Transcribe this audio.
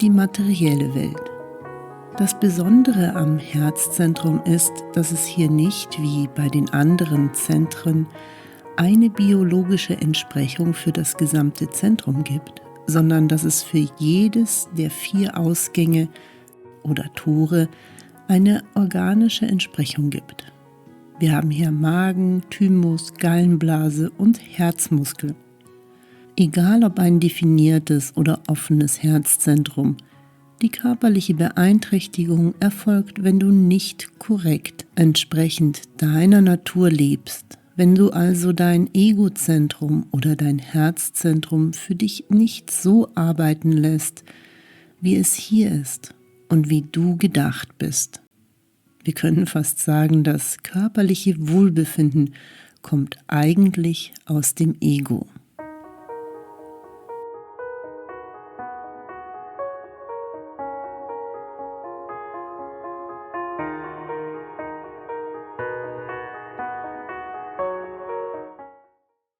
die materielle Welt. Das Besondere am Herzzentrum ist, dass es hier nicht wie bei den anderen Zentren eine biologische Entsprechung für das gesamte Zentrum gibt, sondern dass es für jedes der 4 Ausgänge oder Tore eine organische Entsprechung gibt. Wir haben hier Magen, Thymus, Gallenblase und Herzmuskel. Egal ob ein definiertes oder offenes Herzzentrum, die körperliche Beeinträchtigung erfolgt, wenn du nicht korrekt entsprechend deiner Natur lebst. Wenn du also dein Egozentrum oder dein Herzzentrum für dich nicht so arbeiten lässt, wie es hier ist und wie du gedacht bist. Wir können fast sagen, das körperliche Wohlbefinden kommt eigentlich aus dem Ego.